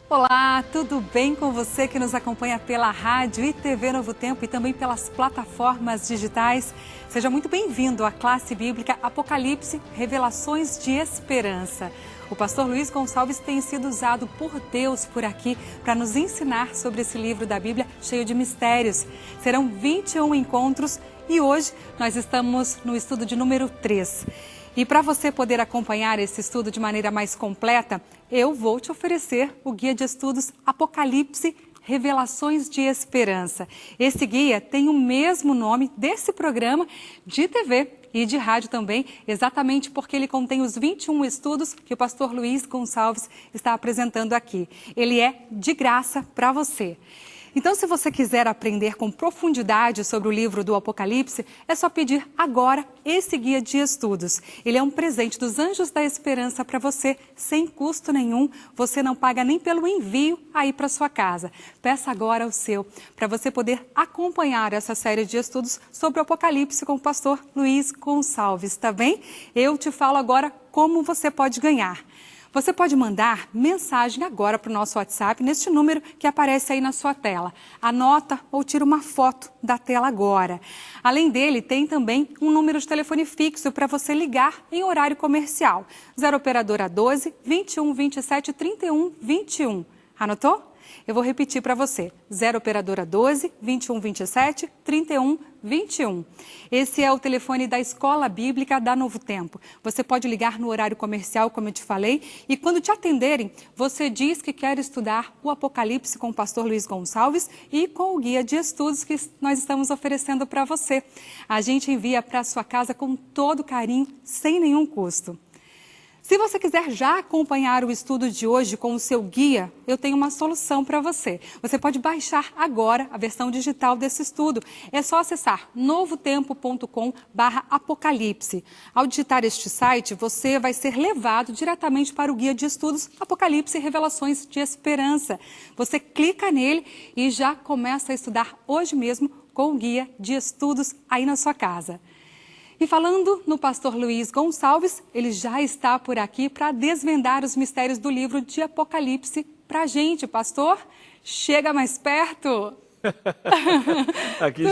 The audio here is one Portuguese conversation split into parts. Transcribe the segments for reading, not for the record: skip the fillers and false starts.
Olá, tudo bem com você que nos acompanha pela rádio e TV Novo Tempo e também pelas plataformas digitais? Seja muito bem-vindo à classe bíblica Apocalipse, Revelações de Esperança. O pastor Luiz Gonçalves tem sido usado por Deus por aqui para nos ensinar sobre esse livro da Bíblia cheio de mistérios. Serão 21 encontros e hoje nós estamos no estudo de número 3. E para você poder acompanhar esse estudo de maneira mais completa, eu vou te oferecer o guia de estudos Apocalipse, Revelações de Esperança. Esse guia tem o mesmo nome desse programa de TV e de rádio também, exatamente porque ele contém os 21 estudos que o pastor Luiz Gonçalves está apresentando aqui. Ele é de graça para você. Então, se você quiser aprender com profundidade sobre o livro do Apocalipse, é só pedir agora esse guia de estudos. Ele é um presente dos Anjos da Esperança para você, sem custo nenhum. Você não paga nem pelo envio aí para sua casa. Peça agora o seu, para você poder acompanhar essa série de estudos sobre o Apocalipse com o pastor Luiz Gonçalves, tá bem? Eu te falo agora como você pode ganhar. Você pode mandar mensagem agora para o nosso WhatsApp, neste número que aparece aí na sua tela. Anota ou tira uma foto da tela agora. Além dele, tem também um número de telefone fixo para você ligar em horário comercial. 0 operadora 12 21 27 31 21. Anotou? Eu vou repetir para você. 0 operadora 12 21 27 31 21. Esse é o telefone da Escola Bíblica da Novo Tempo. Você pode ligar no horário comercial, como eu te falei, e quando te atenderem, você diz que quer estudar o Apocalipse com o pastor Luiz Gonçalves e com o guia de estudos que nós estamos oferecendo para você. A gente envia para a sua casa com todo carinho, sem nenhum custo. Se você quiser já acompanhar o estudo de hoje com o seu guia, eu tenho uma solução para você. Você pode baixar agora a versão digital desse estudo. É só acessar novotempo.com/apocalipse. Ao digitar este site, você vai ser levado diretamente para o guia de estudos Apocalipse e Revelações de Esperança. Você clica nele e já começa a estudar hoje mesmo com o guia de estudos aí na sua casa. E falando no pastor Luiz Gonçalves, ele já está por aqui para desvendar os mistérios do livro de Apocalipse para a gente. Pastor, chega mais perto. Aqui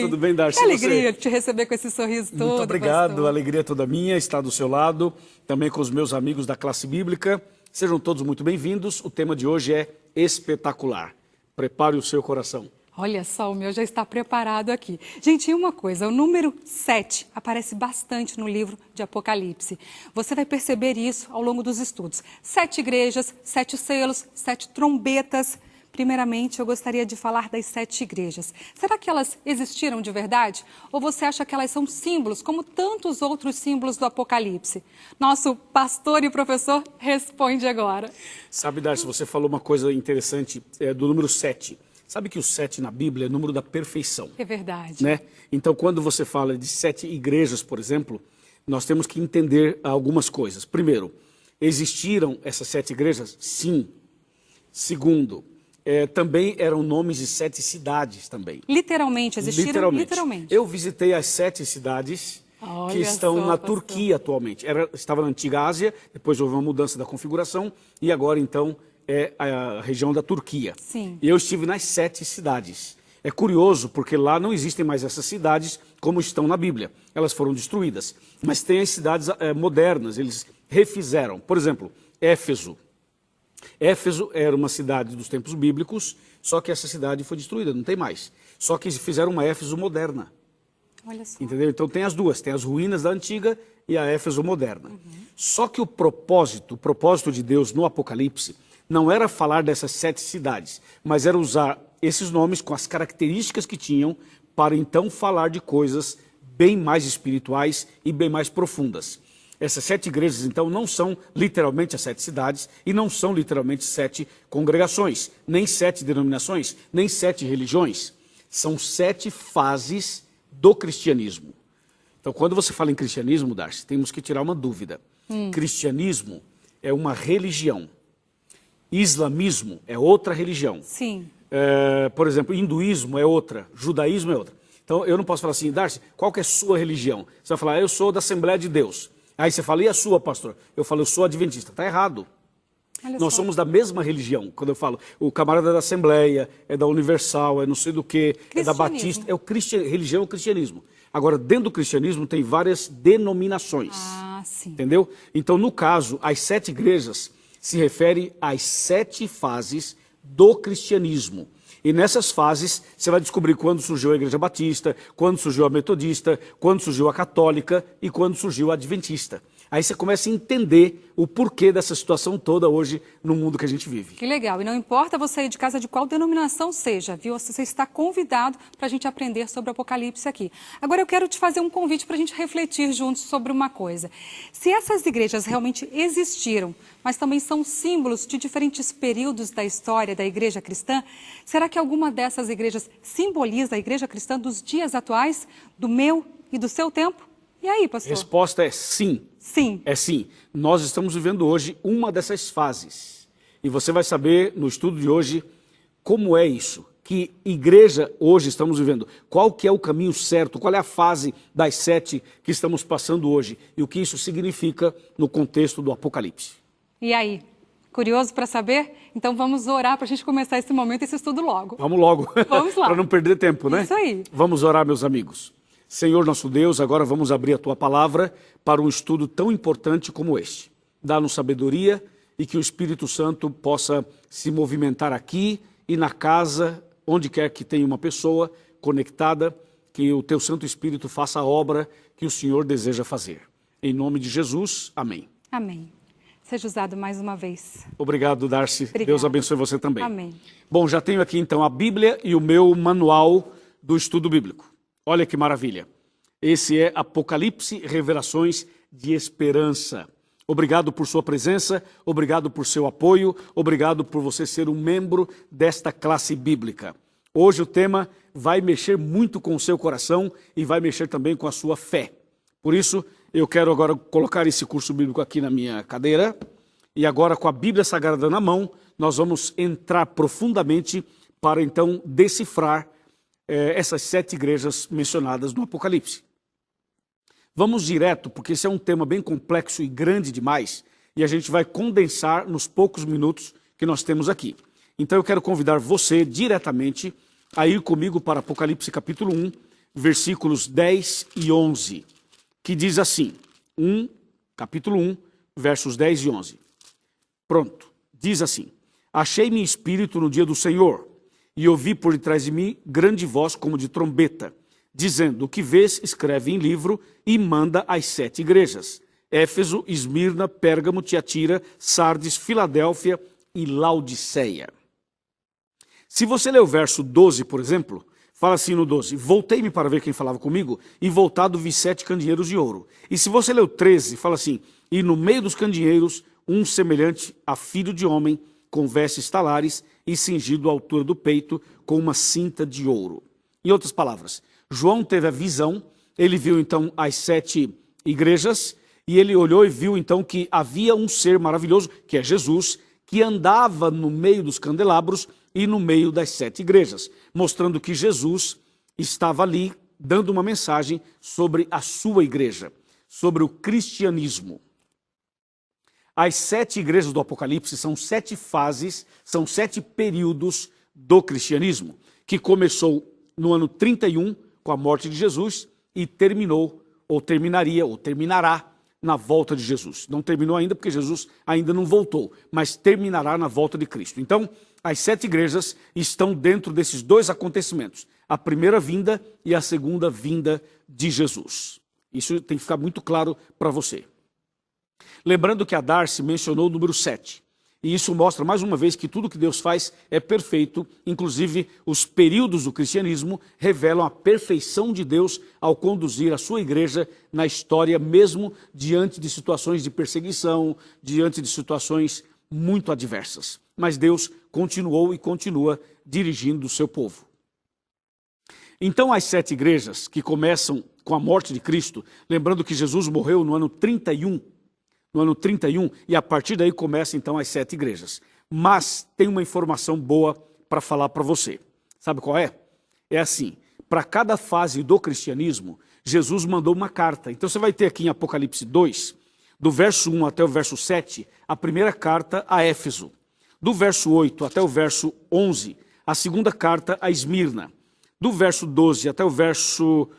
tudo bem, Darcy? Que alegria te receber com esse sorriso todo, Muito obrigado, pastor. A alegria é toda minha, estar do seu lado, também com os meus amigos da classe bíblica. Sejam todos muito bem-vindos. O tema de hoje é espetacular. Prepare o seu coração. Olha só, o meu já está preparado aqui. Gente, e uma coisa, o número 7 aparece bastante no livro de Apocalipse. Você vai perceber isso ao longo dos estudos. 7 igrejas, 7 selos, 7 trombetas. Primeiramente, eu gostaria de falar das 7 igrejas. Será que elas existiram de verdade? Ou você acha que elas são símbolos, como tantos outros símbolos do Apocalipse? Nosso pastor e professor responde agora. Sabe, Darcy, você falou uma coisa interessante do número 7. Sabe que o 7 na Bíblia é o número da perfeição. É verdade. Né? Então, quando você fala de 7 igrejas, por exemplo, nós temos que entender algumas coisas. Primeiro, existiram essas 7 igrejas? Sim. Segundo, também eram nomes de 7 cidades também. Literalmente, existiram literalmente. Eu visitei as 7 cidades que estão na Turquia atualmente. Estava na antiga Ásia, depois houve uma mudança da configuração e agora então é a região da Turquia. Sim. E eu estive nas 7 cidades. É curioso, porque lá não existem mais essas cidades como estão na Bíblia. Elas foram destruídas. Mas tem as cidades modernas, eles refizeram. Por exemplo, Éfeso. Éfeso era uma cidade dos tempos bíblicos, só que essa cidade foi destruída, não tem mais. Só que fizeram uma Éfeso moderna. Olha só. Entendeu? Então tem as duas, tem as ruínas da antiga e a Éfeso moderna. Só que o propósito de Deus no Apocalipse não era falar dessas 7 cidades, mas era usar esses nomes com as características que tinham para então falar de coisas bem mais espirituais e bem mais profundas. Essas 7 igrejas, então, não são literalmente as 7 cidades e não são literalmente 7 congregações, nem 7 denominações, nem 7 religiões. São 7 fases do cristianismo. Então, quando você fala em cristianismo, Darcy, temos que tirar uma dúvida. Cristianismo é uma religião. Islamismo é outra religião. Sim. Por exemplo, hinduísmo é outra, judaísmo é outra. Então, eu não posso falar assim, Darcy, qual que é a sua religião? Você vai falar, eu sou da Assembleia de Deus. Aí você fala, e a sua, pastor? Eu falo, eu sou adventista. Está errado. Olha Nós só. somos da mesma religião. Quando eu falo, o camarada é da Assembleia, é da Universal, é não sei do que, é da Batista, é religião é o cristianismo. Agora, dentro do cristianismo tem várias denominações. Ah, sim. Entendeu? Então, no caso, as 7 igrejas se refere às 7 fases do cristianismo. E nessas fases, você vai descobrir quando surgiu a Igreja Batista, quando surgiu a Metodista, quando surgiu a Católica e quando surgiu a Adventista. Aí você começa a entender o porquê dessa situação toda hoje no mundo que a gente vive. Que legal. E não importa você ir de casa de qual denominação seja, viu? Você está convidado para a gente aprender sobre o Apocalipse aqui. Agora eu quero te fazer um convite para a gente refletir juntos sobre uma coisa. Se essas igrejas realmente existiram, mas também são símbolos de diferentes períodos da história da igreja cristã, será que alguma dessas igrejas simboliza a igreja cristã dos dias atuais, do meu e do seu tempo? E aí, pastor? Resposta é sim. Sim. É sim. Nós estamos vivendo hoje uma dessas fases. E você vai saber no estudo de hoje como é isso. Que igreja hoje estamos vivendo. Qual que é o caminho certo, qual é a fase das 7 que estamos passando hoje. E o que isso significa no contexto do Apocalipse. E aí? Curioso para saber? Então vamos orar para a gente começar esse momento, esse estudo logo. Vamos logo. Vamos lá. Para não perder tempo, né? Isso aí. Vamos orar, meus amigos. Senhor nosso Deus, agora vamos abrir a Tua palavra para um estudo tão importante como este. Dá-nos sabedoria e que o Espírito Santo possa se movimentar aqui e na casa, onde quer que tenha uma pessoa conectada, que o Teu Santo Espírito faça a obra que o Senhor deseja fazer. Em nome de Jesus, amém. Amém. Seja usado mais uma vez. Obrigado, Darcy. Obrigada. Deus abençoe você também. Amém. Bom, já tenho aqui então a Bíblia e o meu manual do estudo bíblico. Olha que maravilha. Esse é Apocalipse, Revelações de Esperança. Obrigado por sua presença, obrigado por seu apoio, obrigado por você ser um membro desta classe bíblica. Hoje o tema vai mexer muito com o seu coração e vai mexer também com a sua fé. Por isso, eu quero agora colocar esse curso bíblico aqui na minha cadeira e agora com a Bíblia Sagrada na mão, nós vamos entrar profundamente para então decifrar essas 7 igrejas mencionadas no Apocalipse. Vamos direto, porque esse é um tema bem complexo e grande demais, e a gente vai condensar nos poucos minutos que nós temos aqui. Então eu quero convidar você diretamente a ir comigo para Apocalipse capítulo 1, versículos 10 e 11, que diz assim, capítulo 1, versos 10 e 11. Pronto, diz assim, achei-me em espírito no dia do Senhor, e ouvi por detrás de mim grande voz como de trombeta, dizendo, o que vês, escreve em livro e manda às 7 igrejas, Éfeso, Esmirna, Pérgamo, Tiatira, Sardes, Filadélfia e Laodiceia. Se você ler o verso 12, por exemplo, fala assim no 12, voltei-me para ver quem falava comigo, e voltado vi 7 candeeiros de ouro. E se você ler o 13, fala assim, e no meio dos candeeiros, um semelhante a filho de homem, com vestes talares e cingido à altura do peito, com uma cinta de ouro. Em outras palavras, João teve a visão, ele viu então as 7 igrejas, e ele olhou e viu então que havia um ser maravilhoso, que é Jesus, que andava no meio dos candelabros e no meio das 7 igrejas, mostrando que Jesus estava ali dando uma mensagem sobre a sua igreja, sobre o cristianismo. As 7 igrejas do Apocalipse são 7 fases, são 7 períodos do cristianismo, que começou no ano 31, com a morte de Jesus, e terminou, ou terminaria, ou terminará na volta de Jesus. Não terminou ainda porque Jesus ainda não voltou, mas terminará na volta de Cristo. Então, as 7 igrejas estão dentro desses 2 acontecimentos, a primeira vinda e a segunda vinda de Jesus. Isso tem que ficar muito claro para você. Lembrando que a Darcy mencionou o número 7. E isso mostra mais uma vez que tudo que Deus faz é perfeito, inclusive os períodos do cristianismo revelam a perfeição de Deus ao conduzir a sua igreja na história, mesmo diante de situações de perseguição, diante de situações muito adversas. Mas Deus continuou e continua dirigindo o seu povo. Então as 7 igrejas que começam com a morte de Cristo, lembrando que Jesus morreu no ano 31, e a partir daí começam então as 7 igrejas. Mas tem uma informação boa para falar para você. Sabe qual é? É assim, para cada fase do cristianismo, Jesus mandou uma carta. Então você vai ter aqui em Apocalipse 2, Do verso 1 até o verso 7, a primeira carta a Éfeso. Do verso 8 até o verso 11, a segunda carta a Esmirna. Do verso 12 até o verso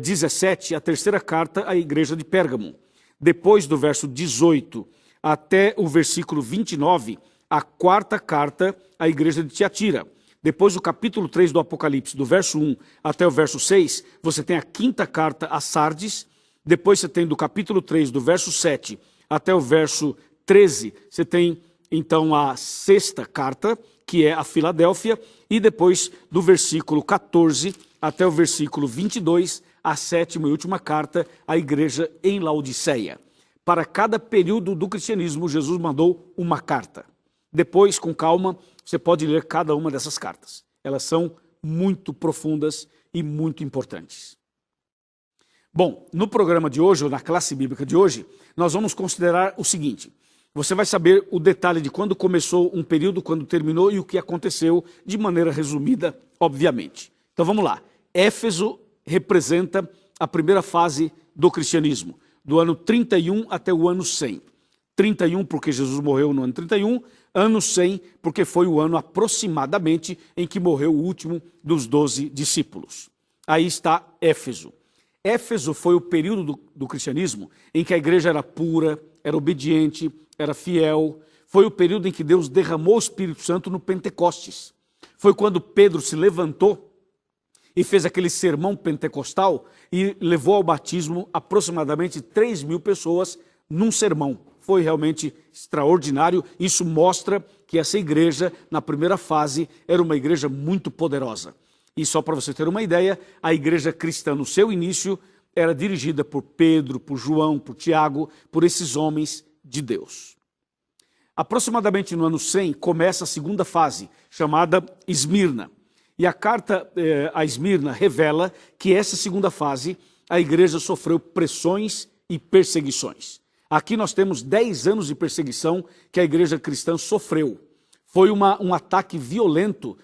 17, a terceira carta à igreja de Pérgamo. Depois do verso 18 até o versículo 29, a quarta carta à igreja de Tiatira. Depois do capítulo 3 do Apocalipse, do verso 1 até o verso 6, você tem a quinta carta a Sardes. Depois você tem do capítulo 3, do verso 7 até o verso 13, você tem então a sexta carta, que é a Filadélfia. E depois do versículo 14 até o versículo 22, a sétima e última carta à igreja em Laodiceia. Para cada período do cristianismo, Jesus mandou uma carta. Depois, com calma, você pode ler cada uma dessas cartas. Elas são muito profundas e muito importantes. Bom, no programa de hoje, ou na classe bíblica de hoje, nós vamos considerar o seguinte. Você vai saber o detalhe de quando começou um período, quando terminou e o que aconteceu, de maneira resumida, obviamente. Então vamos lá. Éfeso representa a primeira fase do cristianismo, do ano 31 até o ano 100. 31 porque Jesus morreu no ano 31, ano 100 porque foi o ano aproximadamente em que morreu o último dos 12 discípulos. Aí está Éfeso. Éfeso foi o período do cristianismo em que a igreja era pura, era obediente, era fiel. Foi o período em que Deus derramou o Espírito Santo no Pentecostes. Foi quando Pedro se levantou e fez aquele sermão pentecostal e levou ao batismo aproximadamente 3.000 pessoas num sermão. Foi realmente extraordinário. Isso mostra que essa igreja, na primeira fase, era uma igreja muito poderosa. E só para você ter uma ideia, a igreja cristã no seu início era dirigida por Pedro, por João, por Tiago, por esses homens de Deus. Aproximadamente no ano 100 começa a segunda fase, chamada Esmirna. E a carta a Esmirna revela que essa segunda fase a igreja sofreu pressões e perseguições. Aqui nós temos 10 anos de perseguição que a igreja cristã sofreu. Foi um ataque violento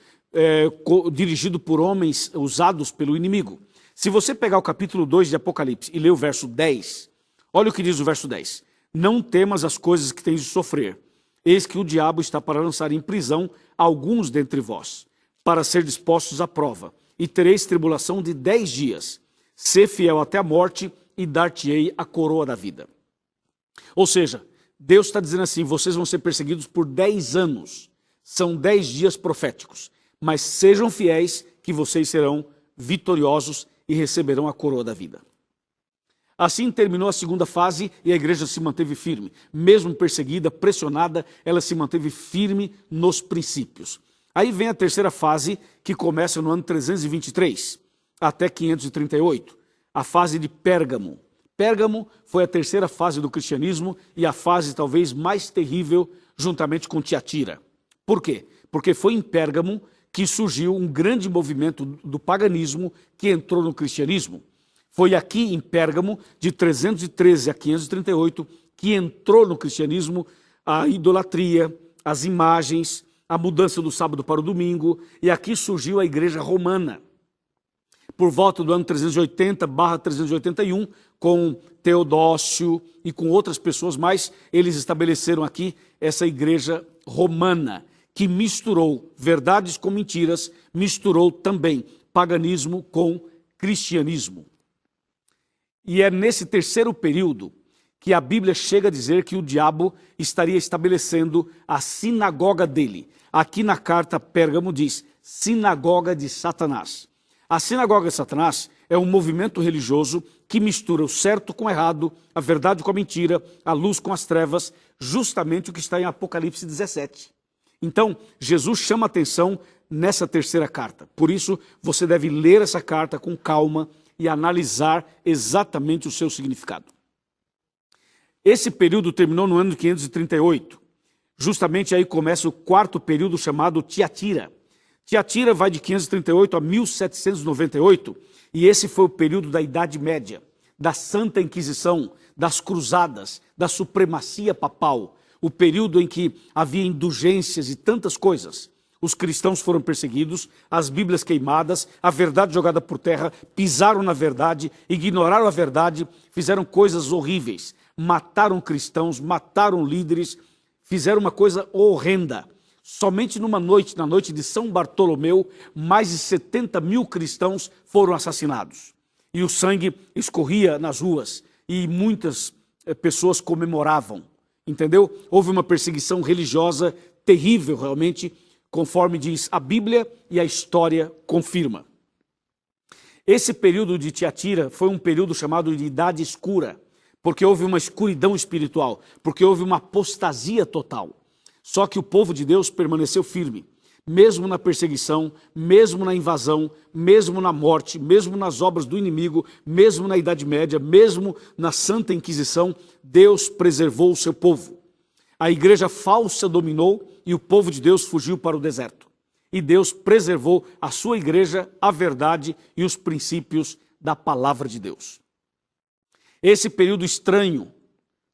dirigido por homens usados pelo inimigo. Se você pegar o capítulo 2 de Apocalipse e ler o verso 10, olha o que diz o verso 10. Não temas as coisas que tens de sofrer. Eis que o diabo está para lançar em prisão alguns dentre vós, para ser dispostos à prova. E tereis tribulação de 10 dias. Sê fiel até a morte e dar-te-ei a coroa da vida. Ou seja, Deus está dizendo assim, vocês vão ser perseguidos por 10 anos. São 10 dias proféticos. Mas sejam fiéis que vocês serão vitoriosos e receberão a coroa da vida. Assim terminou a segunda fase e a igreja se manteve firme. Mesmo perseguida, pressionada, ela se manteve firme nos princípios. Aí vem a terceira fase, que começa no ano 323 até 538, a fase de Pérgamo. Pérgamo foi a terceira fase do cristianismo e a fase talvez mais terrível, juntamente com Tiatira. Por quê? Porque foi em Pérgamo que surgiu um grande movimento do paganismo que entrou no cristianismo. Foi aqui em Pérgamo, de 313 a 538, que entrou no cristianismo a idolatria, as imagens, a mudança do sábado para o domingo, e aqui surgiu a igreja romana. Por volta do ano 380/381, com Teodócio e com outras pessoas mais, eles estabeleceram aqui essa igreja romana, que misturou verdades com mentiras, misturou também paganismo com cristianismo. E é nesse terceiro período que a Bíblia chega a dizer que o diabo estaria estabelecendo a sinagoga dele. Aqui na carta a Pérgamo diz, sinagoga de Satanás. A sinagoga de Satanás é um movimento religioso que mistura o certo com o errado, a verdade com a mentira, a luz com as trevas, justamente o que está em Apocalipse 17. Então, Jesus chama atenção nessa terceira carta. Por isso, você deve ler essa carta com calma e analisar exatamente o seu significado. Esse período terminou no ano de 538. Justamente aí começa o quarto período chamado Tiatira. Tiatira vai de 538 a 1798, e esse foi o período da Idade Média, da Santa Inquisição, das cruzadas, da supremacia papal, o período em que havia indulgências e tantas coisas. Os cristãos foram perseguidos, as Bíblias queimadas, a verdade jogada por terra, pisaram na verdade, ignoraram a verdade, fizeram coisas horríveis. mataram cristãos, mataram líderes, fizeram uma coisa horrenda. Somente numa noite, na noite de São Bartolomeu, mais de 70 mil cristãos foram assassinados. E o sangue escorria nas ruas e muitas pessoas comemoravam, entendeu? Houve uma perseguição religiosa terrível realmente, conforme diz a Bíblia e a história confirma. Esse período de Tiatira foi um período chamado de Idade Escura, porque houve uma escuridão espiritual, porque houve uma apostasia total. Só que o povo de Deus permaneceu firme, mesmo na perseguição, mesmo na invasão, mesmo na morte, mesmo nas obras do inimigo, mesmo na Idade Média, mesmo na Santa Inquisição, Deus preservou o seu povo. A igreja falsa dominou e o povo de Deus fugiu para o deserto. E Deus preservou a sua igreja, a verdade e os princípios da palavra de Deus. Esse período estranho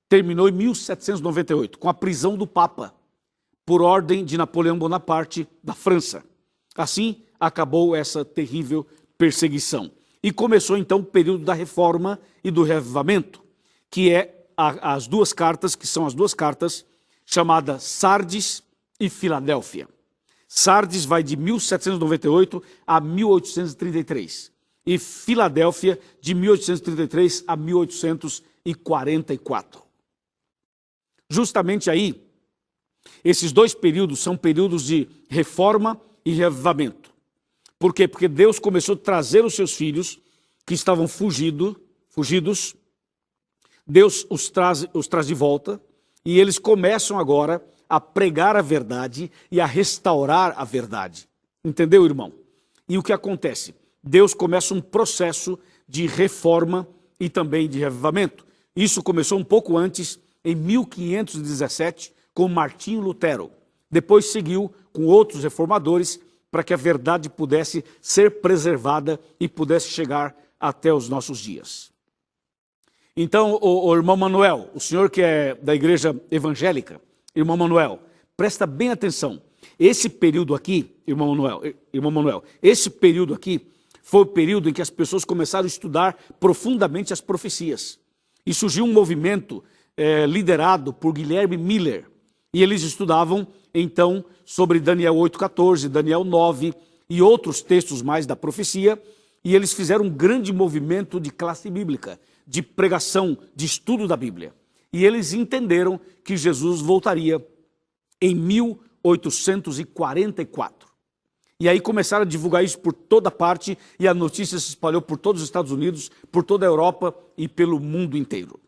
terminou em 1798, com a prisão do Papa, por ordem de Napoleão Bonaparte da França. Assim, acabou essa terrível perseguição. E começou então o período da Reforma e do Reavivamento, que é as duas cartas, que são as duas cartas chamadas Sardes e Filadélfia. Sardes vai de 1798 a 1833 e Filadélfia de 1833 a 1844. Justamente aí, esses dois períodos são períodos de reforma e reavivamento. Por quê? Porque Deus começou a trazer os seus filhos que estavam fugidos, Deus os traz de volta e eles começam agora a pregar a verdade e a restaurar a verdade. Entendeu, irmão? E o que acontece? Deus começa um processo de reforma e também de reavivamento. Isso começou um pouco antes, em 1517, com Martinho Lutero. Depois seguiu com outros reformadores para que a verdade pudesse ser preservada e pudesse chegar até os nossos dias. Então, o irmão Manuel, o senhor que é da igreja evangélica, irmão Manuel, presta bem atenção. Esse período aqui, irmão Manuel, esse período aqui foi o período em que as pessoas começaram a estudar profundamente as profecias. E surgiu um movimento liderado por Guilherme Miller. E eles estudavam, então, sobre Daniel 8,14, Daniel 9 e outros textos mais da profecia. E eles fizeram um grande movimento de classe bíblica, de pregação, de estudo da Bíblia. E eles entenderam que Jesus voltaria em 1844. E aí começaram a divulgar isso por toda parte e a notícia se espalhou por todos os Estados Unidos, por toda a Europa e pelo mundo inteiro.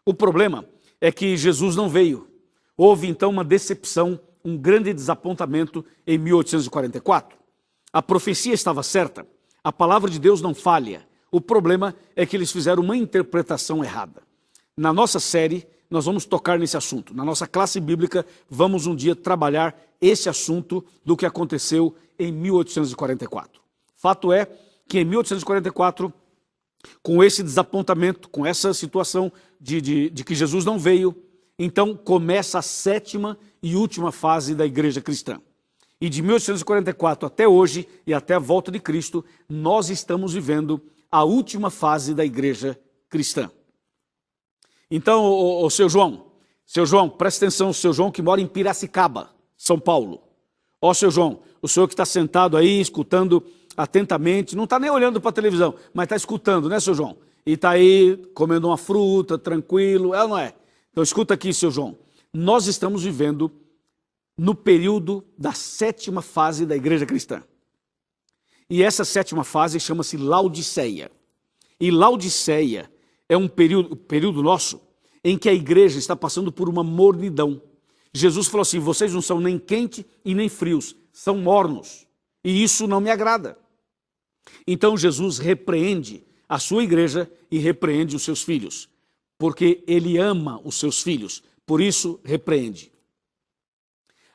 O problema é que Jesus não veio. Houve então uma decepção, um grande desapontamento em 1844. A profecia estava certa, a palavra de Deus não falha. O problema é que eles fizeram uma interpretação errada. Na nossa série, nós vamos tocar nesse assunto. Na nossa classe bíblica, vamos um dia trabalhar esse assunto do que aconteceu em 1844. Fato é que em 1844, com esse desapontamento, com essa situação de que Jesus não veio, então começa a sétima e última fase da igreja cristã. E de 1844 até hoje e até a volta de Cristo, nós estamos vivendo a última fase da igreja cristã. Então, o seu João, presta atenção, o seu João que mora em Piracicaba, São Paulo. Ó, seu João, o senhor que está sentado aí, escutando atentamente, não está nem olhando para a televisão, mas está escutando, né, seu João? E está aí comendo uma fruta, tranquilo, é ou não é? Então, escuta aqui, seu João. Nós estamos vivendo no período da sétima fase da igreja cristã. E essa sétima fase chama-se Laodiceia. E Laodiceia é um período nosso em que a igreja está passando por uma mornidão. Jesus falou assim, vocês não são nem quentes e nem frios, são mornos. E isso não me agrada. Então Jesus repreende a sua igreja e repreende os seus filhos. Porque ele ama os seus filhos, por isso repreende.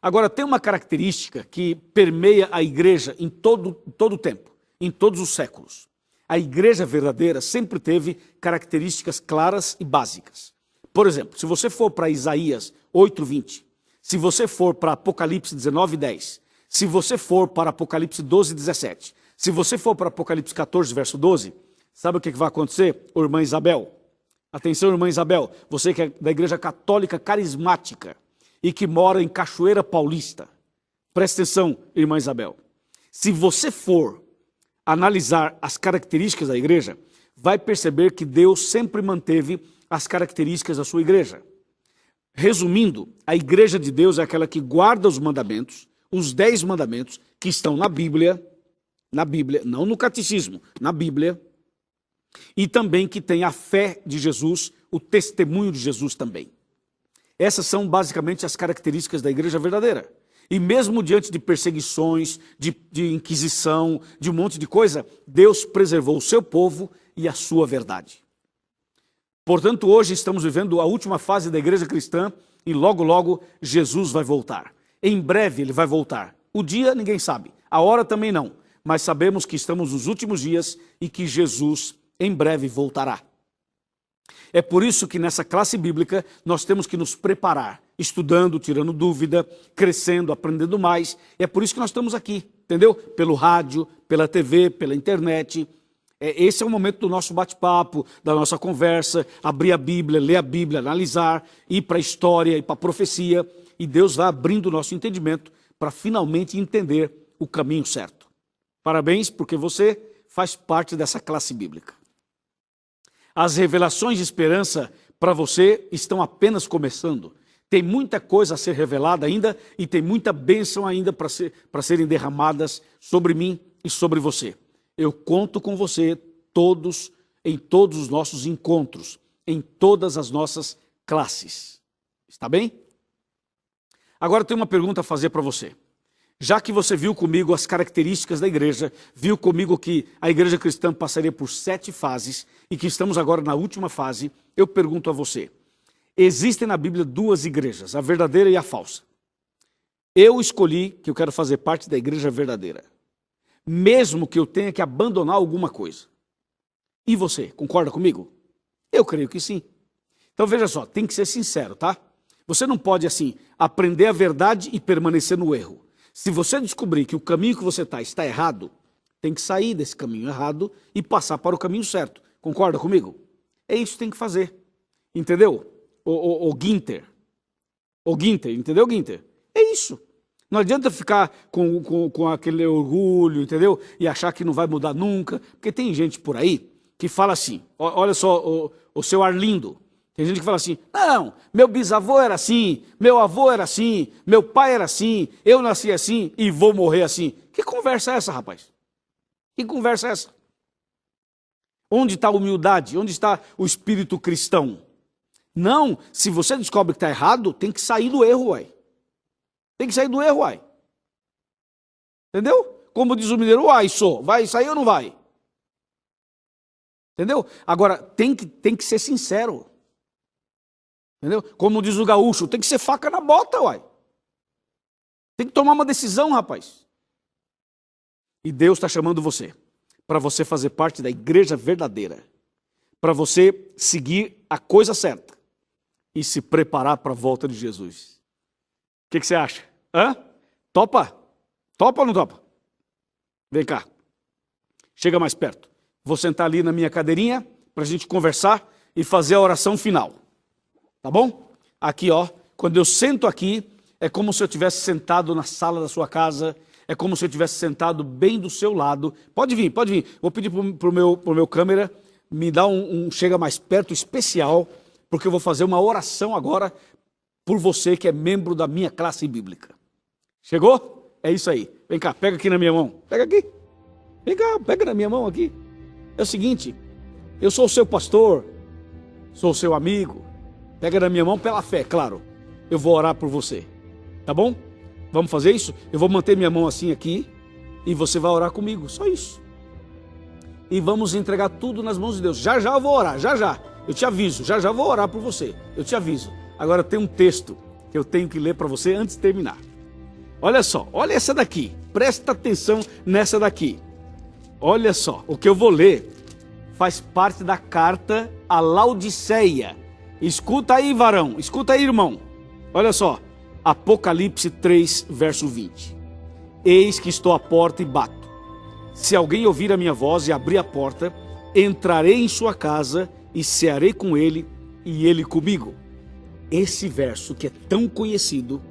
Agora, tem uma característica que permeia a igreja em todo o tempo, em todos os séculos. A igreja verdadeira sempre teve características claras e básicas. Por exemplo, se você for para Isaías 8:20, se você for para Apocalipse 19:10, se você for para Apocalipse 12:17, se você for para Apocalipse 14, verso 12, sabe o que vai acontecer, irmã Isabel? Atenção, irmã Isabel, você que é da Igreja Católica Carismática e que mora em Cachoeira Paulista. Presta atenção, irmã Isabel. Se você for analisar as características da igreja, vai perceber que Deus sempre manteve as características da sua igreja. Resumindo, a igreja de Deus é aquela que guarda os mandamentos, os 10 mandamentos que estão na Bíblia, não no catecismo, na Bíblia, e também que tem a fé de Jesus, o testemunho de Jesus também. Essas são basicamente as características da igreja verdadeira. E mesmo diante de perseguições, de inquisição, de um monte de coisa, Deus preservou o seu povo e a sua verdade. Portanto, hoje estamos vivendo a última fase da igreja cristã e logo, logo, Jesus vai voltar. Em breve ele vai voltar. O dia ninguém sabe, a hora também não, mas sabemos que estamos nos últimos dias e que Jesus em breve voltará. É por isso que nessa classe bíblica nós temos que nos preparar, estudando, tirando dúvida, crescendo, aprendendo mais. É por isso que nós estamos aqui, entendeu? Pelo rádio, pela TV, pela internet. Esse é o momento do nosso bate-papo, da nossa conversa, abrir a Bíblia, ler a Bíblia, analisar, ir para a história, ir para a profecia. E Deus vai abrindo o nosso entendimento para finalmente entender o caminho certo. Parabéns, porque você faz parte dessa classe bíblica. As revelações de esperança para você estão apenas começando. Tem muita coisa a ser revelada ainda e tem muita bênção ainda para serem derramadas sobre mim e sobre você. Eu conto com você em todos os nossos encontros, em todas as nossas classes. Está bem? Agora tem uma pergunta a fazer para você. Já que você viu comigo as características da igreja, viu comigo que a igreja cristã passaria por 7 fases e que estamos agora na última fase, eu pergunto a você, existem na Bíblia 2 igrejas, a verdadeira e a falsa. Eu escolhi que eu quero fazer parte da igreja verdadeira, mesmo que eu tenha que abandonar alguma coisa. E você, concorda comigo? Eu creio que sim. Então veja só, tem que ser sincero, tá? Você não pode assim, aprender a verdade e permanecer no erro. Se você descobrir que o caminho que você está errado, tem que sair desse caminho errado e passar para o caminho certo. Concorda comigo? É isso que tem que fazer. Entendeu? O Guinter. O Guinter, entendeu, Guinter? É isso. Não adianta ficar com aquele orgulho, entendeu? E achar que não vai mudar nunca. Porque tem gente por aí que fala assim, olha só o seu Arlindo. Tem gente que fala assim, não, meu bisavô era assim, meu avô era assim, meu pai era assim, eu nasci assim e vou morrer assim. Que conversa é essa, rapaz? Que conversa é essa? Onde está a humildade? Onde está o espírito cristão? Não, se você descobre que está errado, tem que sair do erro, uai. Tem que sair do erro, uai. Entendeu? Como diz o mineiro, uai, vai sair ou não vai? Entendeu? Agora, tem que ser sincero. Entendeu? Como diz o gaúcho, tem que ser faca na bota, uai. Tem que tomar uma decisão, rapaz. E Deus está chamando você, para você fazer parte da igreja verdadeira, para você seguir a coisa certa e se preparar para a volta de Jesus. O que você acha? Hã? Topa? Topa ou não topa? Vem cá. Chega mais perto. Vou sentar ali na minha cadeirinha para a gente conversar e fazer a oração final. Tá bom? Aqui, ó, quando eu sento aqui, é como se eu tivesse sentado na sala da sua casa, é como se eu tivesse sentado bem do seu lado. Pode vir, pode vir. Vou pedir pro meu câmera, me dá um chega mais perto especial, porque eu vou fazer uma oração agora por você que é membro da minha classe bíblica. Chegou? É isso aí. Vem cá, pega aqui na minha mão. Pega aqui. Vem cá, pega na minha mão aqui. É o seguinte, eu sou o seu pastor, sou o seu amigo. Pega na minha mão pela fé, claro. Eu vou orar por você. Tá bom? Vamos fazer isso? Eu vou manter minha mão assim aqui e você vai orar comigo. Só isso. E vamos entregar tudo nas mãos de Deus. Já já eu vou orar, já já. Eu te aviso, já já vou orar por você. Eu te aviso. Agora tem um texto que eu tenho que ler para você antes de terminar. Olha só, olha essa daqui. Presta atenção nessa daqui. Olha só, o que eu vou ler faz parte da carta a Laodiceia. Escuta aí, varão, escuta aí, irmão. Olha só, Apocalipse 3, verso 20. Eis que estou à porta e bato. Se alguém ouvir a minha voz e abrir a porta, entrarei em sua casa e cearei com ele e ele comigo. Esse verso, que é tão conhecido,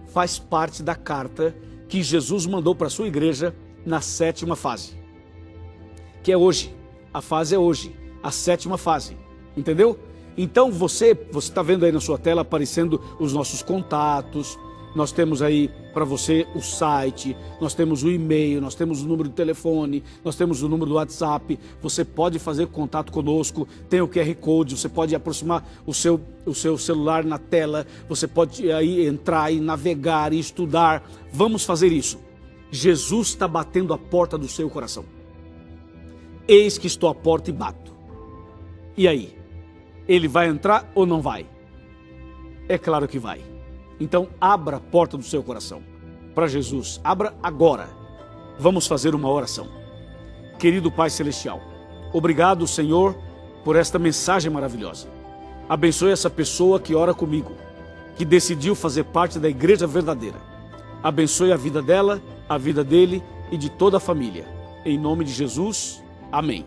faz parte da carta que Jesus mandou para a sua igreja na 7ª fase, que é hoje. A fase é hoje, a 7ª fase, entendeu? Então você está vendo aí na sua tela aparecendo os nossos contatos. Nós temos aí para você o site, nós temos o e-mail, nós temos o número de telefone, nós temos o número do WhatsApp. Você pode fazer contato conosco, tem o QR Code, você pode aproximar o seu celular na tela, você pode aí entrar e navegar e estudar. Vamos fazer isso. Jesus está batendo a porta do seu coração. Eis que estou à porta e bato. E aí? Ele vai entrar ou não vai? É claro que vai. Então, abra a porta do seu coração para Jesus. Abra agora. Vamos fazer uma oração. Querido Pai Celestial, obrigado, Senhor, por esta mensagem maravilhosa. Abençoe essa pessoa que ora comigo, que decidiu fazer parte da igreja verdadeira. Abençoe a vida dela, a vida dele e de toda a família. Em nome de Jesus, amém.